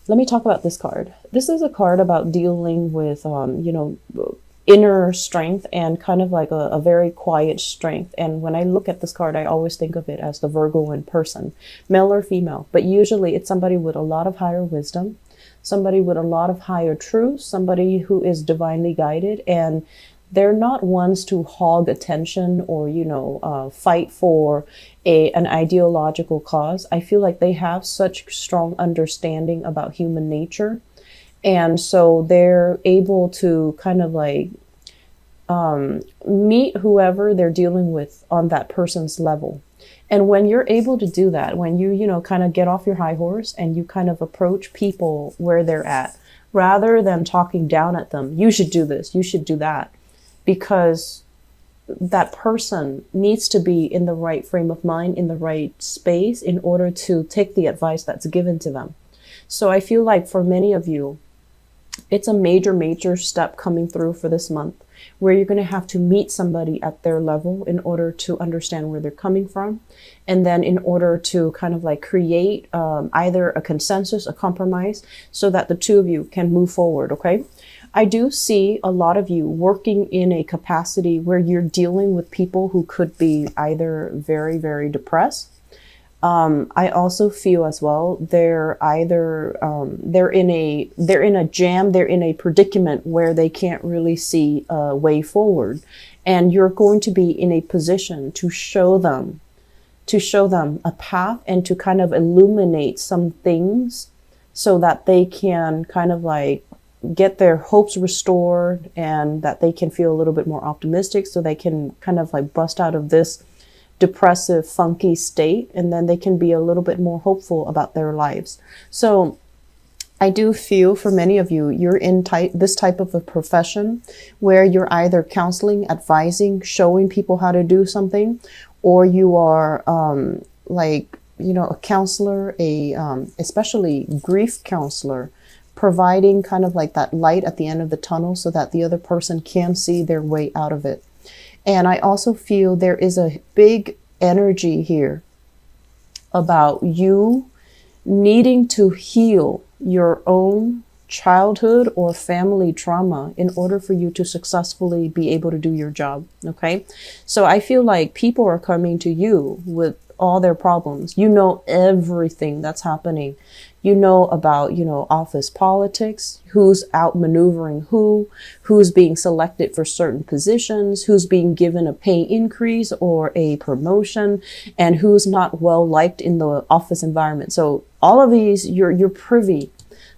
Let me talk about this card. This is a card about dealing with, inner strength and kind of like a very quiet strength. And when I look at this card, I always think of it as the Virgo in person, male or female. But usually it's somebody with a lot of higher wisdom, somebody with a lot of higher truth, somebody who is divinely guided, and they're not ones to hog attention or fight for an ideological cause. I feel like they have such strong understanding about human nature, and so they're able to kind of like meet whoever they're dealing with on that person's level. And when you're able to do that, when you kind of get off your high horse and you kind of approach people where they're at, rather than talking down at them, you should do this, you should do that, because that person needs to be in the right frame of mind, in the right space in order to take the advice that's given to them. So I feel like for many of you, it's a major, major step coming through for this month, where you're going to have to meet somebody at their level in order to understand where they're coming from. And then in order to kind of like create either a consensus, a compromise, so that the two of you can move forward. Okay. I do see a lot of you working in a capacity where you're dealing with people who could be either very, very depressed. I also feel as well they're either they're in a jam, they're in a predicament where they can't really see a way forward, and you're going to be in a position to show them a path and to kind of illuminate some things so that they can kind of like get their hopes restored and that they can feel a little bit more optimistic, so they can kind of like bust out of this depressive, funky state, and then they can be a little bit more hopeful about their lives. So I do feel for many of you, you're in this type of a profession where you're either counseling, advising, showing people how to do something, or you are a counselor, especially grief counselor, providing kind of like that light at the end of the tunnel so that the other person can see their way out of it. And I also feel there is a big energy here about you needing to heal your own childhood or family trauma in order for you to successfully be able to do your job. Okay. So I feel like people are coming to you with all their problems. You know everything that's happening. You know about, office politics, who's outmaneuvering who's being selected for certain positions, who's being given a pay increase or a promotion, and who's not well liked in the office environment. So all of these, you're privy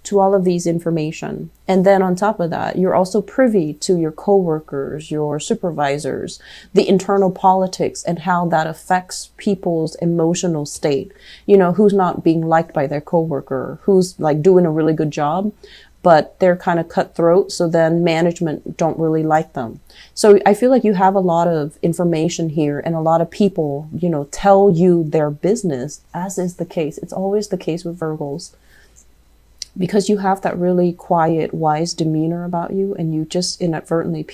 to all of these information. And then on top of that, you're also privy to your coworkers, your supervisors, the internal politics and how that affects people's emotional state. Who's not being liked by their coworker, who's like doing a really good job, but they're kind of cutthroat. So then management don't really like them. So I feel like you have a lot of information here, and a lot of people, tell you their business, as is the case. It's always the case with Virgos, because you have that really quiet, wise demeanor about you, and you just inadvertently,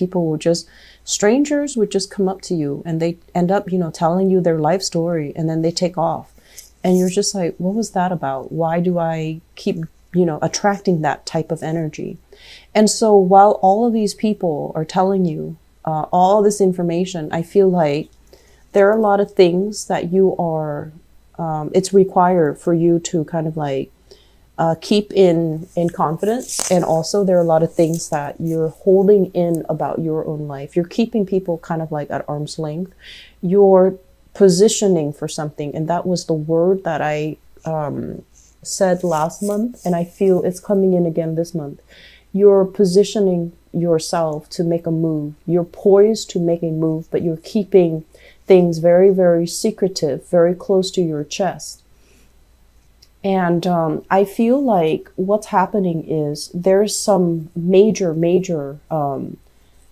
strangers would just come up to you and they end up, telling you their life story, and then they take off. And you're just like, what was that about? Why do I keep, attracting that type of energy? And so while all of these people are telling you all this information, I feel like there are a lot of things that you are, it's required for you to kind of like, keep in confidence. And also there are a lot of things that you're holding in about your own life. You're keeping people kind of like at arm's length. You're positioning for something. And that was the word that I said last month. And I feel it's coming in again this month. You're positioning yourself to make a move. You're poised to make a move, but you're keeping things very, very secretive, very close to your chest. And I feel like what's happening is there's some major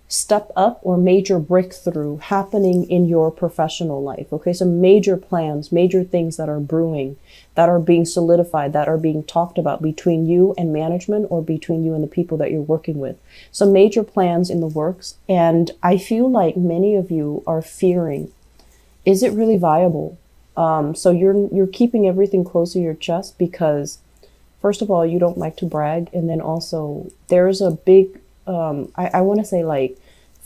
step up or major breakthrough happening in your professional life. Okay, so major plans, major things that are brewing, that are being solidified, that are being talked about between you and management, or between you and the people that you're working with. Some major plans in the works. And I feel like many of you are fearing, is it really viable? So you're keeping everything close to your chest because First of all, you don't like to brag. And then also, there's a big, I want to say like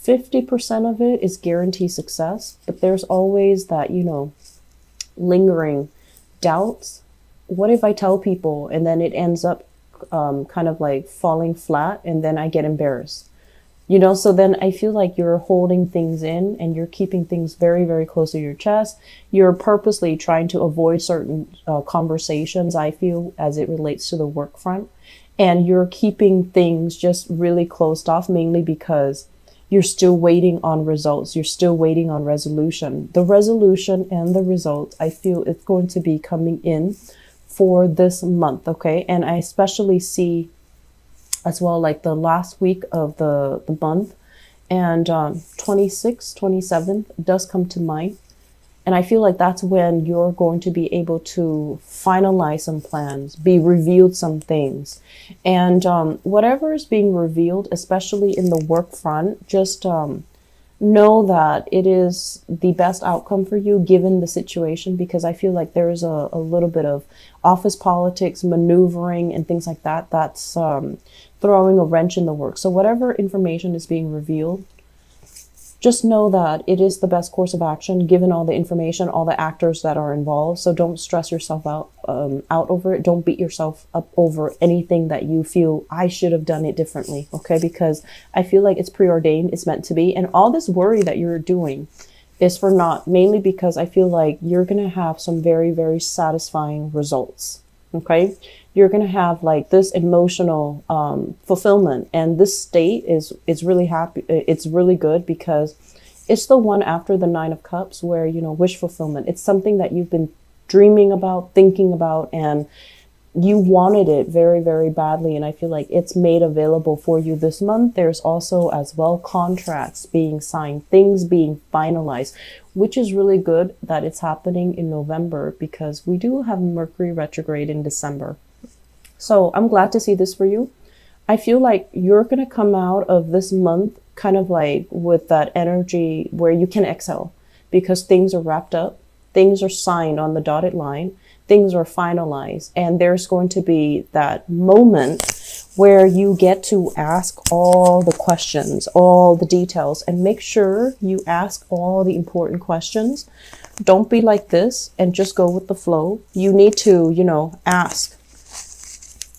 50% of it is guaranteed success, but there's always that, lingering doubts. What if I tell people and then it ends up kind of like falling flat and then I get embarrassed? So then I feel like you're holding things in and you're keeping things very, very close to your chest. You're purposely trying to avoid certain conversations, I feel, as it relates to the work front. And you're keeping things just really closed off, mainly because you're still waiting on results. You're still waiting on resolution. The resolution and the results, I feel it's going to be coming in for this month, okay? And I especially see as well, like the last week of the month, and 26th, 27th does come to mind. And I feel like that's when you're going to be able to finalize some plans, be revealed some things. And whatever is being revealed, especially in the work front, just know that it is the best outcome for you given the situation, because I feel like there is a little bit of office politics, maneuvering, and things like that. That's throwing a wrench in the work. So whatever information is being revealed, just know that it is the best course of action given all the information, all the actors that are involved. So don't stress yourself out over it. Don't beat yourself up over anything that you feel I should have done it differently, okay? Because I feel like it's preordained, it's meant to be. And all this worry that you're doing is for naught, mainly because I feel like you're going to have some very, very satisfying results, okay? You're going to have like this emotional fulfillment, and this state is really happy. It's really good because it's the one after the Nine of Cups where, wish fulfillment. It's something that you've been dreaming about, thinking about, and you wanted it very, very badly. And I feel like it's made available for you this month. There's also as well contracts being signed, things being finalized, which is really good that it's happening in November because we do have Mercury retrograde in December. So I'm glad to see this for you. I feel like you're going to come out of this month kind of like with that energy where you can exhale because things are wrapped up, things are signed on the dotted line, things are finalized, and there's going to be that moment where you get to ask all the questions, all the details, and make sure you ask all the important questions. Don't be like this and just go with the flow. You need to, ask.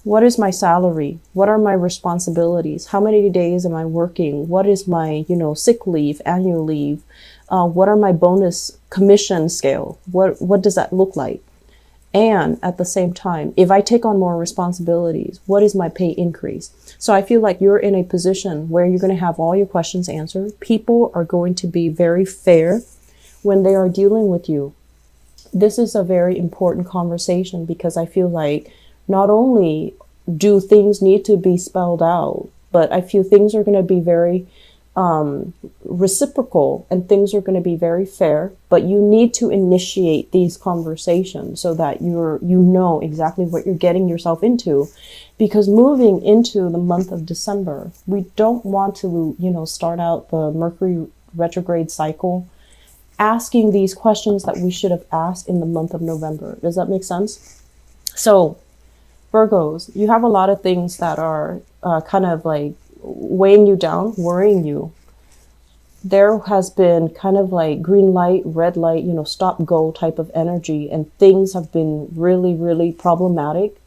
What is my salary? What are my responsibilities? How many days am I working? What is my, sick leave, annual leave? What are my bonus commission scale? What does that look like? And at the same time, if I take on more responsibilities, what is my pay increase? So I feel like you're in a position where you're going to have all your questions answered. People are going to be very fair when they are dealing with you. This is a very important conversation because I feel like not only do things need to be spelled out, but I feel things are going to be very reciprocal and things are going to be very fair, but you need to initiate these conversations so that you know exactly what you're getting yourself into, because moving into the month of December, we don't want to, start out the Mercury retrograde cycle asking these questions that we should have asked in the month of November. Does that make sense? So Virgos, you have a lot of things that are kind of like weighing you down, worrying you. There has been kind of like green light, red light, stop, go type of energy, and things have been really, really problematic.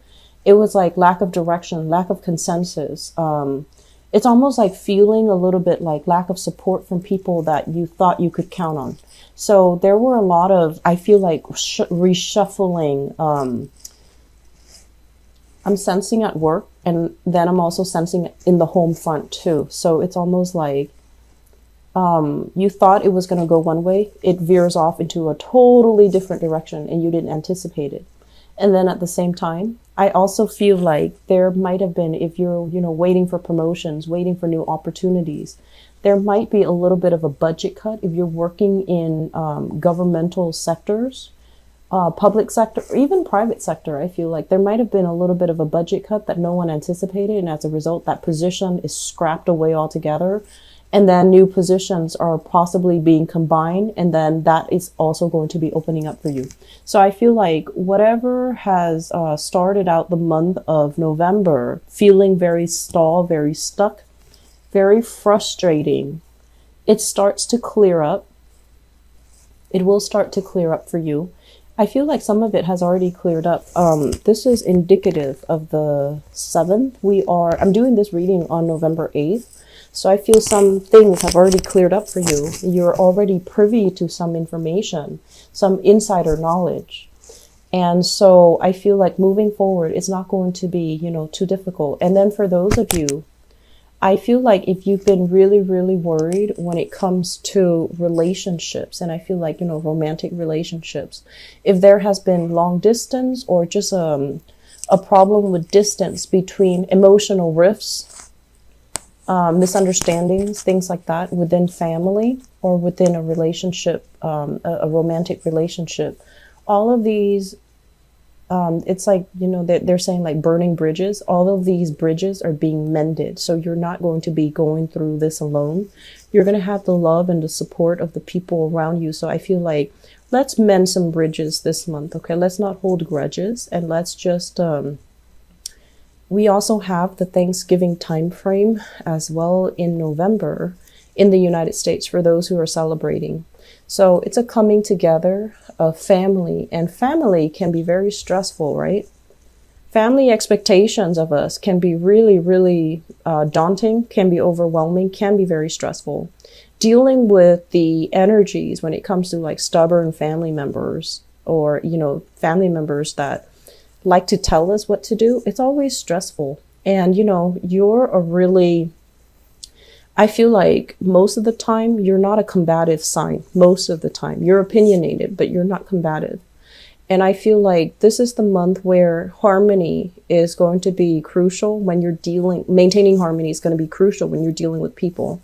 It was like lack of direction, lack of consensus. It's almost like feeling a little bit like lack of support from people that you thought you could count on. So there were a lot of, I feel like, reshuffling. I'm sensing at work, and then I'm also sensing in the home front too. So it's almost like you thought it was going to go one way. It veers off into a totally different direction and you didn't anticipate it. And then at the same time, I also feel like there might have been, if you're, waiting for promotions, waiting for new opportunities, there might be a little bit of a budget cut if you're working in governmental sectors. Public sector, or even private sector, I feel like there might have been a little bit of a budget cut that no one anticipated. And as a result, that position is scrapped away altogether. And then new positions are possibly being combined, and then that is also going to be opening up for you. So I feel like whatever has started out the month of November feeling very stalled, very stuck, very frustrating, it starts to clear up. It will start to clear up for you. I feel like some of it has already cleared up. This is indicative of the 7th. I'm doing this reading on November 8th. So I feel some things have already cleared up for you. You're already privy to some information, some insider knowledge. And so I feel like moving forward, it's not going to be, too difficult. And then for those of you, I feel like if you've been really, really worried when it comes to relationships, and I feel like, romantic relationships, if there has been long distance or just a problem with distance between emotional rifts, misunderstandings, things like that within family or within a relationship, a romantic relationship, all of these, it's like, they're saying like burning bridges. All of these bridges are being mended. So you're not going to be going through this alone. You're going to have the love and the support of the people around you. So I feel like let's mend some bridges this month. Okay. Let's not hold grudges, and let's just, we also have the Thanksgiving time frame as well in November in the United States for those who are celebrating. So it's a coming together of family, and family can be very stressful, right? Family expectations of us can be really, really daunting, can be overwhelming, can be very stressful. Dealing with the energies when it comes to like stubborn family members or, family members that like to tell us what to do, it's always stressful. And, you're a really, I feel like most of the time, you're not a combative sign. Most of the time, you're opinionated, but you're not combative. And I feel like this is the month where harmony is going to be crucial when you're maintaining harmony is going to be crucial when you're dealing with people.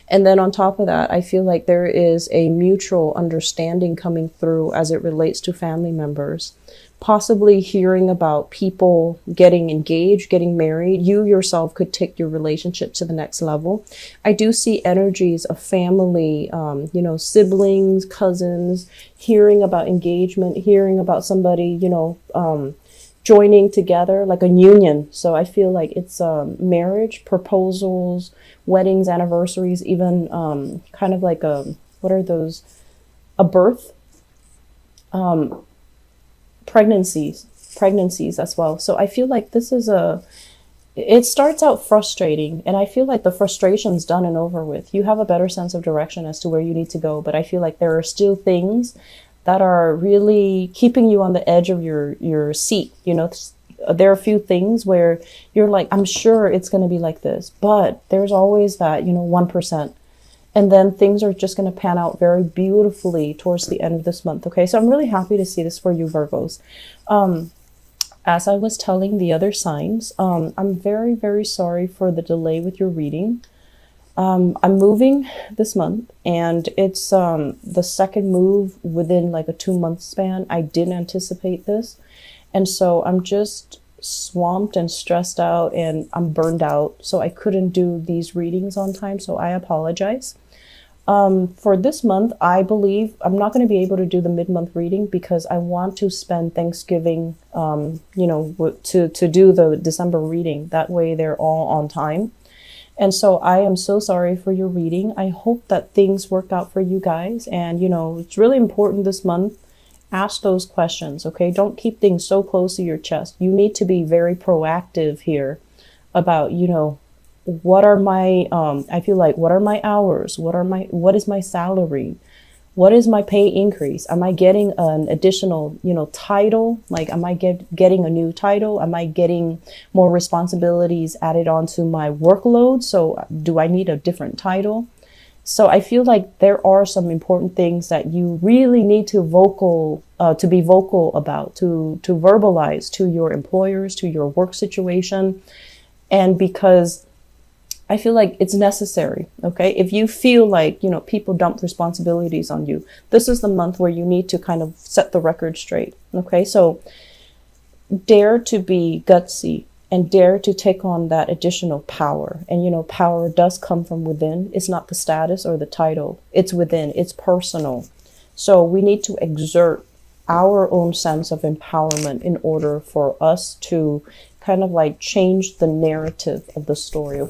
And then on top of that, I feel like there is a mutual understanding coming through as it relates to family members. Possibly hearing about people getting engaged, getting married. You yourself could take your relationship to the next level. I do see energies of family, siblings, cousins, hearing about engagement, hearing about somebody, joining together like a union. So I feel like it's marriage, proposals, weddings, anniversaries, even kind of like what are those? A birth. Pregnancies as well. So I feel like this is it starts out frustrating, and I feel like the frustration's done and over with. You have a better sense of direction as to where you need to go, but I feel like there are still things that are really keeping you on the edge of your seat. There are a few things where you're like, I'm sure it's going to be like this, but there's always that, 1%. And then things are just going to pan out very beautifully towards the end of this month. Okay, so I'm really happy to see this for you, Virgos. As I was telling the other signs, I'm very, very sorry for the delay with your reading. I'm moving this month, and it's the second move within like a 2-month span. I didn't anticipate this. And so I'm just swamped and stressed out, and I'm burned out. So I couldn't do these readings on time. So I apologize. For this month, I believe I'm not going to be able to do the mid-month reading because I want to spend Thanksgiving, to do the December reading. That way they're all on time. And so I am so sorry for your reading. I hope that things work out for you guys. And, it's really important this month. Ask those questions, okay? Don't keep things so close to your chest. You need to be very proactive here about, what are my, I feel like, what are my hours? What is my salary? What is my pay increase? Am I getting an additional, title? Like, am I getting a new title? Am I getting more responsibilities added onto my workload? So do I need a different title? So I feel like there are some important things that you really need to be vocal about, to verbalize to your employers, to your work situation. And because I feel like it's necessary, okay? If you feel like, people dump responsibilities on you, this is the month where you need to kind of set the record straight, okay? So dare to be gutsy and dare to take on that additional power. And, you know, power does come from within. It's not the status or the title. It's within. It's personal. So we need to exert our own sense of empowerment in order for us to kind of like change the narrative of the story of